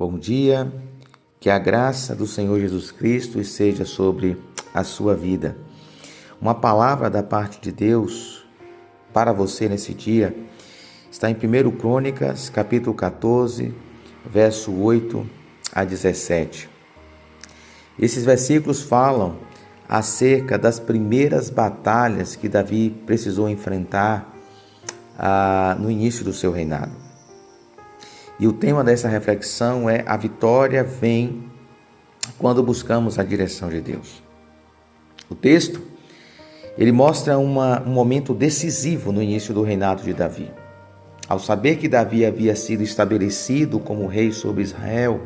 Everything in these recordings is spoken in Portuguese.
Bom dia, que a graça do Senhor Jesus Cristo esteja sobre a sua vida. Uma palavra da parte de Deus para você nesse dia está em 1 Crônicas, capítulo 14, verso 8 a 17. Esses versículos falam acerca das primeiras batalhas que Davi precisou enfrentar no início do seu reinado. E o tema dessa reflexão é: a vitória vem quando buscamos a direção de Deus. O texto, ele mostra um momento decisivo no início do reinado de Davi. Ao saber que Davi havia sido estabelecido como rei sobre Israel,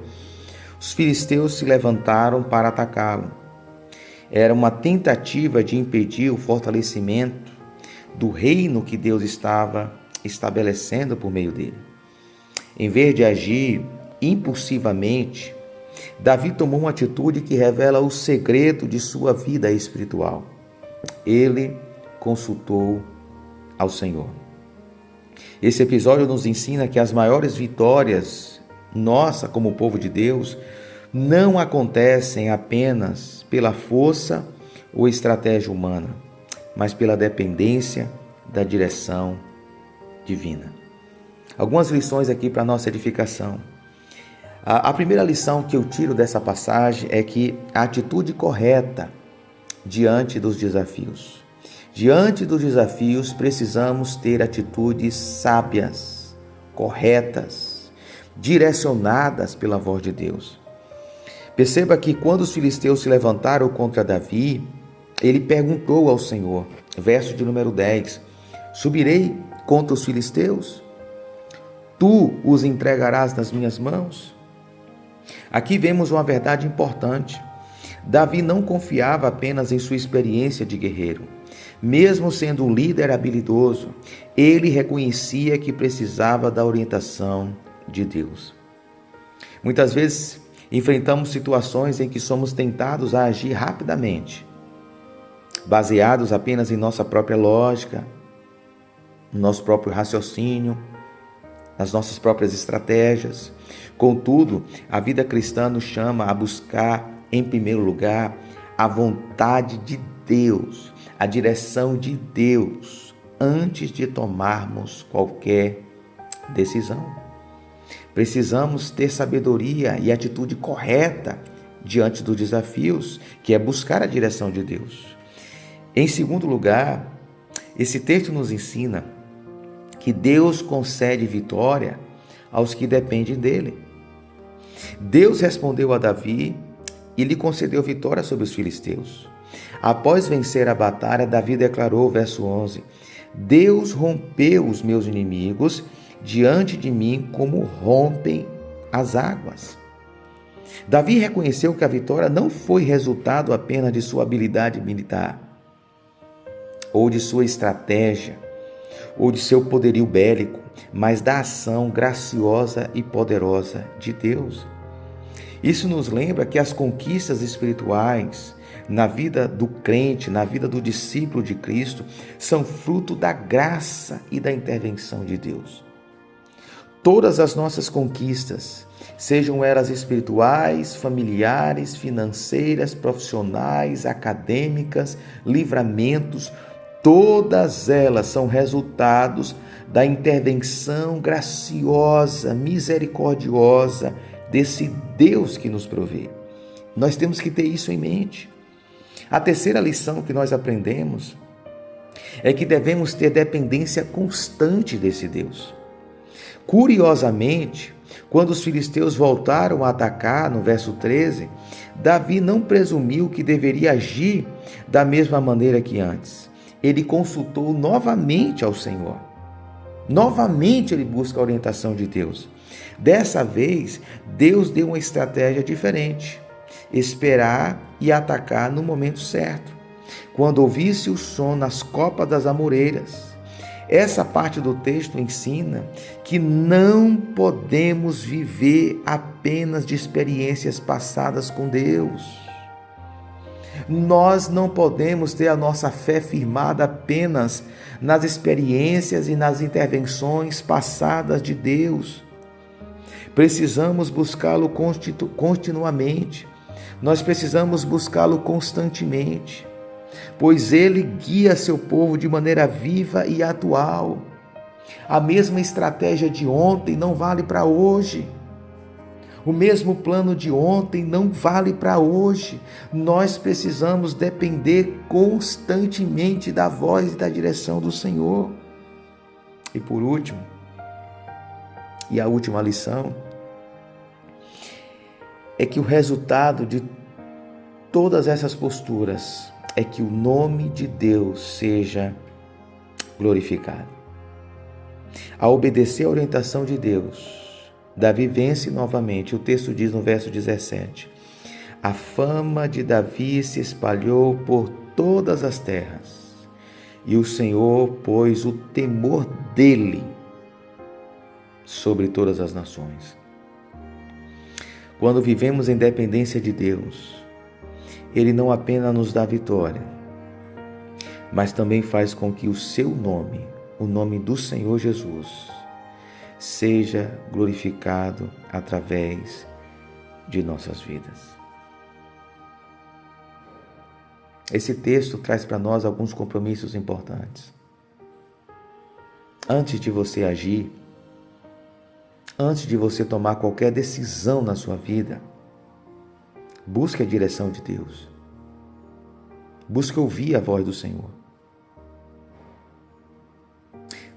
os filisteus se levantaram para atacá-lo. Era uma tentativa de impedir o fortalecimento do reino que Deus estava estabelecendo por meio dele. Em vez de agir impulsivamente, Davi tomou uma atitude que revela o segredo de sua vida espiritual. Ele consultou ao Senhor. Esse episódio nos ensina que as maiores vitórias nossa como povo de Deus não acontecem apenas pela força ou estratégia humana, mas pela dependência da direção divina. Algumas lições aqui para nossa edificação. A primeira lição que eu tiro dessa passagem é que a atitude correta diante dos desafios. Diante dos desafios, precisamos ter atitudes sábias, corretas, direcionadas pela voz de Deus. Perceba que quando os filisteus se levantaram contra Davi, ele perguntou ao Senhor, verso de número 10, subirei contra os filisteus? Tu os entregarás nas minhas mãos? Aqui vemos uma verdade importante. Davi não confiava apenas em sua experiência de guerreiro. Mesmo sendo um líder habilidoso, ele reconhecia que precisava da orientação de Deus. Muitas vezes enfrentamos situações em que somos tentados a agir rapidamente, baseados apenas em nossa própria lógica, no nosso próprio raciocínio, nas nossas próprias estratégias. Contudo, a vida cristã nos chama a buscar, em primeiro lugar, a vontade de Deus, a direção de Deus, antes de tomarmos qualquer decisão. Precisamos ter sabedoria e atitude correta diante dos desafios, que é buscar a direção de Deus. Em segundo lugar, esse texto nos ensina que Deus concede vitória aos que dependem dele. Deus respondeu a Davi e lhe concedeu vitória sobre os filisteus. Após vencer a batalha, Davi declarou, verso 11, Deus rompeu os meus inimigos diante de mim como rompem as águas. Davi reconheceu que a vitória não foi resultado apenas de sua habilidade militar, ou de sua estratégia, ou de seu poderio bélico, mas da ação graciosa e poderosa de Deus. Isso nos lembra que as conquistas espirituais na vida do crente, na vida do discípulo de Cristo, são fruto da graça e da intervenção de Deus. Todas as nossas conquistas, sejam elas espirituais, familiares, financeiras, profissionais, acadêmicas, livramentos, todas elas são resultados da intervenção graciosa, misericordiosa desse Deus que nos provê. Nós temos que ter isso em mente. A terceira lição que nós aprendemos é que devemos ter dependência constante desse Deus. Curiosamente, quando os filisteus voltaram a atacar, no verso 13, Davi não presumiu que deveria agir da mesma maneira que antes. Ele consultou novamente ao Senhor. Novamente ele busca a orientação de Deus. Dessa vez, Deus deu uma estratégia diferente. Esperar e atacar no momento certo, quando ouvisse o som nas copas das amoreiras. Essa parte do texto ensina que não podemos viver apenas de experiências passadas com Deus. Nós não podemos ter a nossa fé firmada apenas nas experiências e nas intervenções passadas de Deus. Precisamos buscá-lo continuamente. Nós precisamos buscá-lo constantemente, pois Ele guia seu povo de maneira viva e atual. A mesma estratégia de ontem não vale para hoje. O mesmo plano de ontem não vale para hoje. Nós precisamos depender constantemente da voz e da direção do Senhor. E por último, e a última lição, é que o resultado de todas essas posturas é que o nome de Deus seja glorificado. Ao obedecer a orientação de Deus, Davi vence novamente. O texto diz no verso 17: a fama de Davi se espalhou por todas as terras, e o Senhor pôs o temor dele sobre todas as nações. Quando vivemos em dependência de Deus, Ele não apenas nos dá vitória, mas também faz com que o seu nome, o nome do Senhor Jesus, seja glorificado através de nossas vidas. Esse texto traz para nós alguns compromissos importantes. Antes de você agir, antes de você tomar qualquer decisão na sua vida, busque a direção de Deus. Busque ouvir a voz do Senhor.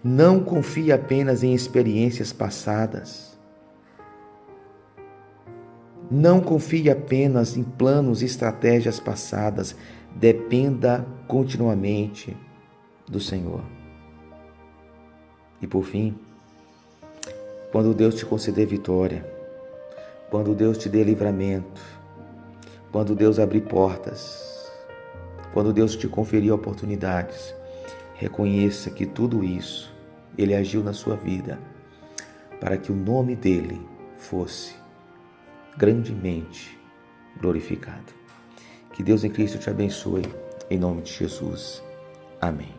Não confie apenas em experiências passadas. Não confie apenas em planos e estratégias passadas. Dependa continuamente do Senhor. E por fim, quando Deus te conceder vitória, quando Deus te dê livramento, quando Deus abrir portas, quando Deus te conferir oportunidades, reconheça que tudo isso Ele agiu na sua vida para que o nome dEle fosse grandemente glorificado. Que Deus em Cristo te abençoe, em nome de Jesus. Amém.